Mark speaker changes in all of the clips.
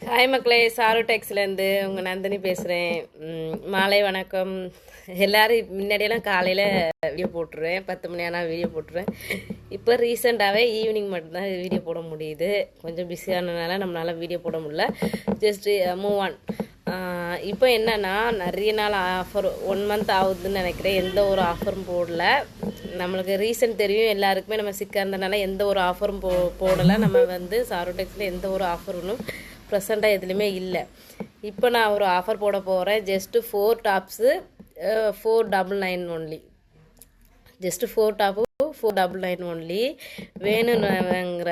Speaker 1: Hi மக்களே, sir டெக்ஸ்லேருந்து உங்கள் நந்தினி பேசுகிறேன். மாலை வணக்கம். எல்லோரும் முன்னாடியெல்லாம் காலையில் வீடியோ போட்டுருவேன், 10 மணி ஆனால் வீடியோ போட்டுருவேன். இப்போ ரீசெண்டாகவே ஈவினிங் மட்டும்தான் வீடியோ போட முடியுது. கொஞ்சம் பிஸியானதுனால நம்மளால் வீடியோ போட முடியல. Just move on. இப்போ என்னென்னா, நிறைய நாள் ஆஃபர் 1 மந்த் ஆகுதுன்னு நினைக்கிறேன், எந்த ஒரு ஆஃபரும் போடல. நம்மளுக்கு ரீசன் தெரியும் எல்லாருக்குமே, நம்ம சிக்காக இருந்தனால எந்த ஒரு ஆஃபரும் போடலை. நம்ம சாரு டெக்ஸில் எந்த ஒரு ஆஃபரும் ப்ரெசண்ட்டாக எதுலேயுமே இல்லை. இப்போ நான் ஒரு ஆஃபர் போட போகிறேன். Just 4 tops 499 only. Just 4 top 499 only. வேணுங்கிற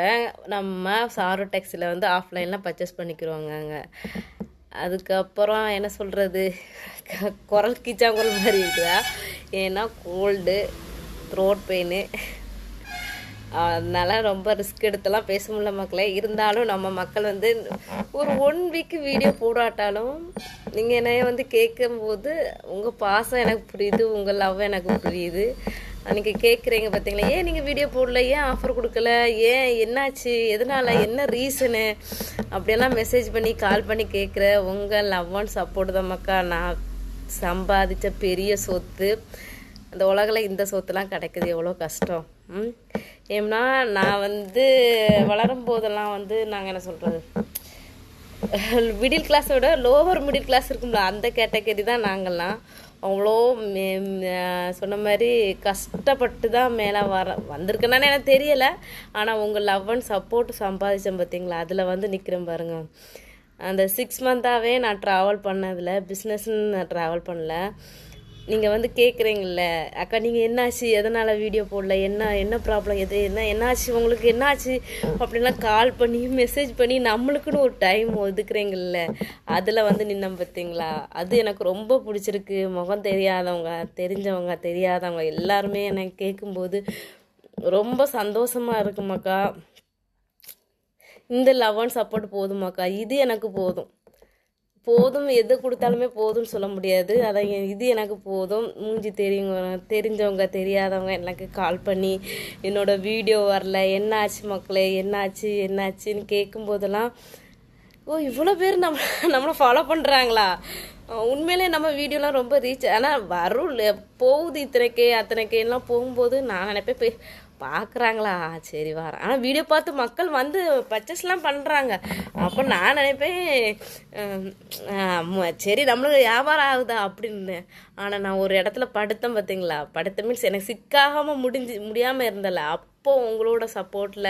Speaker 1: நம்ம சாரு டெக்ஸில் ஆஃப்லைனில் பர்ச்சேஸ் பண்ணிக்கிறோங்க. அதுக்கப்புறம் என்ன சொல்கிறது, குரல் கிச்சாங்குரல் மாதிரி இருக்குதா? ஏன்னா கோல்டு, த்ரோட் பெயின், அதனால ரொம்ப ரிஸ்க் எடுத்தெல்லாம் பேச முடியல மக்களே. இருந்தாலும் நம்ம மக்கள் ஒரு 1 வீக் வீடியோ போடாட்டாலும் நீங்கள் என்னைய கேட்கும்போது உங்கள் பாசம் எனக்கு புரியுது, உங்கள் லவ் எனக்கு புரியுது. அன்றைக்கி கேட்குறீங்க பார்த்தீங்களா, ஏன் நீங்கள் வீடியோ போடல, ஏன் ஆஃபர் கொடுக்கல, ஏன் என்னாச்சு, எதனால், என்ன ரீசனு அப்படியெல்லாம் மெசேஜ் பண்ணி கால் பண்ணி கேட்குற உங்கள் லவ் அண்ட் சப்போர்ட் தான் மக்கா நான் சம்பாதிச்ச பெரிய சொத்து. அந்த உலகில் இந்த சொத்துலாம் கிடைக்குது எவ்வளோ கஷ்டம். ஏன்னா நான் வளரும் போதெல்லாம் நாங்கள் என்ன சொல்கிறது, மிடில் கிளாஸை விட லோவர் மிடில் கிளாஸ் இருக்கும்ல, அந்த கேட்டகரி தான் நாங்கள்லாம். அவ்வளோ சொன்ன மாதிரி கஷ்டப்பட்டு தான் மேலே வந்திருக்கேன்னு எனக்கு தெரியலை. ஆனால் உங்கள் லவ் அண்ட் சப்போர்ட் சம்பாதிச்சேன் பார்த்தீங்களா, அதில் நிற்கிறேன் பாருங்கள். அந்த 6 மந்த்தாகவே நான் ட்ராவல் பண்ணதில் பிஸ்னஸ்ன்னு நான் ட்ராவல் பண்ணல. நீங்கள் கேட்குறீங்கள, அக்கா நீங்கள் என்னாச்சு, எதனால் வீடியோ போடல, என்ன ப்ராப்ளம், என்னாச்சு உங்களுக்கு, என்னாச்சு அப்படின்லாம் கால் பண்ணி மெசேஜ் பண்ணி நம்மளுக்குன்னு ஒரு டைம் ஒதுக்குறீங்கள, அதில் நின்னோம் பார்த்தீங்களா. அது எனக்கு ரொம்ப பிடிச்சிருக்கு. முகம் தெரியாதவங்க, தெரிஞ்சவங்க, தெரியாதவங்க எல்லாருமே எனக்கு கேட்கும்போது ரொம்ப சந்தோஷமாக இருக்குமாக்கா. இந்த லவ் அண்ட் சப்போர்ட் போதுமாக்கா, இது எனக்கு போதும். எது கொடுத்தாலுமே போதும்னு சொல்ல முடியாது. அதான் இது எனக்கு போதும். மூஞ்சி தெரிஞ்சவங்க தெரியாதவங்க எனக்கு கால் பண்ணி என்னோடய வீடியோ வரல, என்னாச்சு மக்களே, என்னாச்சுன்னு கேட்கும்போதெல்லாம், ஓ இவ்வளோ பேர் நம்மளை ஃபாலோ பண்ணுறாங்களா, உண்மையிலே நம்ம வீடியோலாம் ரொம்ப ரீச். ஆனால் வரும் போகுது இத்தனைக்கே அத்தனைக்கேலாம் போகும்போது நான் நினைப்பேன் பார்க்குறாங்களா, சரி வரேன். ஆனால் வீடியோ பார்த்து மக்கள் பர்ச்சேஸ்லாம் பண்ணுறாங்க. அப்போ நான் நினைப்பேன் சரி நம்மளுக்கு வியாபாரம் ஆகுதா அப்படின்னு. ஆனால் நான் ஒரு இடத்துல படுத்தேன் பார்த்தீங்களா, படுத்த மீன்ஸ் எனக்கு சிக்காகாமல் முடியாமல் இருந்தல. அப்போ உங்களோட சப்போர்ட்டில்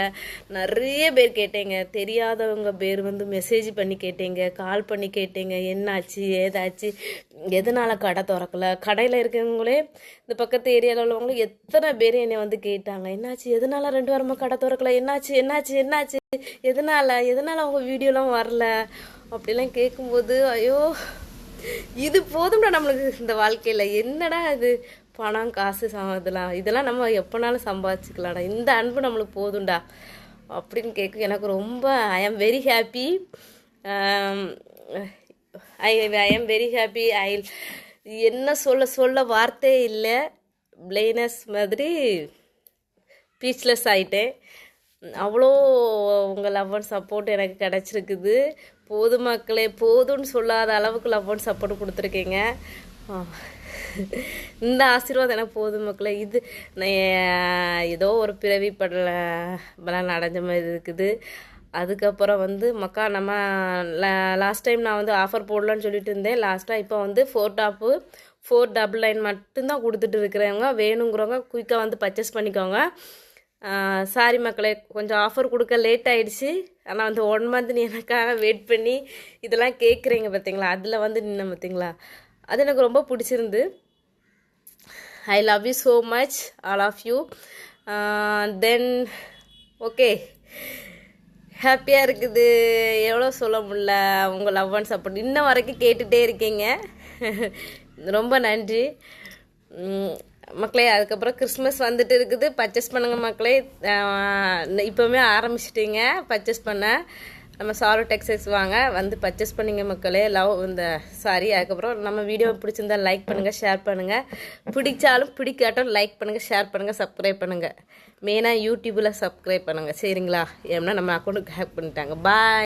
Speaker 1: நிறைய பேர் கேட்டீங்க, தெரியாதவங்க பேர் மெசேஜ் பண்ணி கேட்டீங்க, கால் பண்ணி கேட்டீங்க, என்னாச்சு ஏதாச்சு, எதனால் கடை திறக்கல. கடையில் இருக்கிறவங்களே இந்த பக்கத்து ஏரியாவில் உள்ளவங்களும் எத்தனை பேர் என்னை கேட்டாங்க, என்னாச்சு, எதனால் 2 வாரமாக கடை திறக்கல, என்னாச்சு எதனால் அவங்க வீடியோலாம் வரல அப்படிலாம் கேட்கும்போது, ஐயோ இது போதும்டா நம்மளுக்கு இந்த வாழ்க்கையில். என்னடா இது பணம் காசு இதெல்லாம் நம்ம எப்போனாலும் சம்பாதிச்சுக்கலாம்டா, இந்த அன்பு நம்மளுக்கு போதும்டா அப்படின்னு கேட்க எனக்கு ரொம்ப ஐ am very happy. I am very happy. என்ன சொல்ல வார்த்தையே இல்லை. பிளைனஸ் மாதிரி ஸ்பீச்லெஸ் ஆகிட்டேன். அவ்வளோ உங்கள் லவ் அண்ட் சப்போர்ட் எனக்கு கிடச்சிருக்குது. போதும் மக்களே, போதும்னு சொல்லாத அளவுக்கு லவ் அண்ட் சப்போர்ட் கொடுத்துருக்கீங்க. இந்த ஆசீர்வாதம் எனக்கு போதும் மக்களே. இது ஏதோ ஒரு பிறவி படலாம் நடந்த மாதிரி இருக்குது. அதுக்கப்புறம் மக்கா நம்ம லாஸ்ட் டைம் நான் ஆஃபர் போடலான்னு சொல்லிட்டு இருந்தேன். லாஸ்ட்டாக இப்போ 4 டாப்பு 499 மட்டும்தான் கொடுத்துட்டு இருக்கிறவங்க. வேணுங்கிறவங்க குயிக்காக பர்ச்சேஸ் பண்ணிக்கோங்க. சாரி மக்களே, கொஞ்சம் ஆஃபர் கொடுக்க லேட் ஆகிடுச்சு. ஆனால் 1 மந்த் நீ எனக்காக வெயிட் பண்ணி இதெல்லாம் கேட்குறீங்க பார்த்தீங்களா, அதில் நின்ன பார்த்தீங்களா, அது எனக்கு ரொம்ப பிடிச்சிருந்து. I love you so much all of you. Then okay, ஹாப்பியாக இருக்குது. எவ்வளோ சொல்ல முடியல. உங்கள் லவ் அண்ட் சப்போர்ட் இன்ன வரைக்கும் கேட்டுகிட்டே இருக்கீங்க. ரொம்ப நன்றி மக்களே. அதுக்கப்புறம் கிறிஸ்மஸ் வந்துட்டு இருக்குது. பர்ச்சேஸ் பண்ணுங்கள் மக்களே. இப்போவுமே ஆரம்பிச்சிட்டிங்க பர்ச்சேஸ் பண்ண. நம்ம சாரு டெக்ஸ்டைல்ஸ் வாங்க பர்ச்சேஸ் பண்ணிங்க மக்களே. அதுக்கப்புறம் நம்ம வீடியோ பிடிச்சிருந்தா லைக் பண்ணுங்கள், ஷேர் பண்ணுங்கள். பிடிச்சாலும் பிடிக்காட்டும் லைக் பண்ணுங்கள், ஷேர் பண்ணுங்கள், சப்ஸ்கிரைப் பண்ணுங்கள். மெயினாக யூடியூப்பில் சப்ஸ்கிரைப் பண்ணுங்கள் சரிங்களா. ஏன்னா நம்ம அக்கௌண்ட்டுக்கு ஹேக் பண்ணிட்டாங்க. பாய்.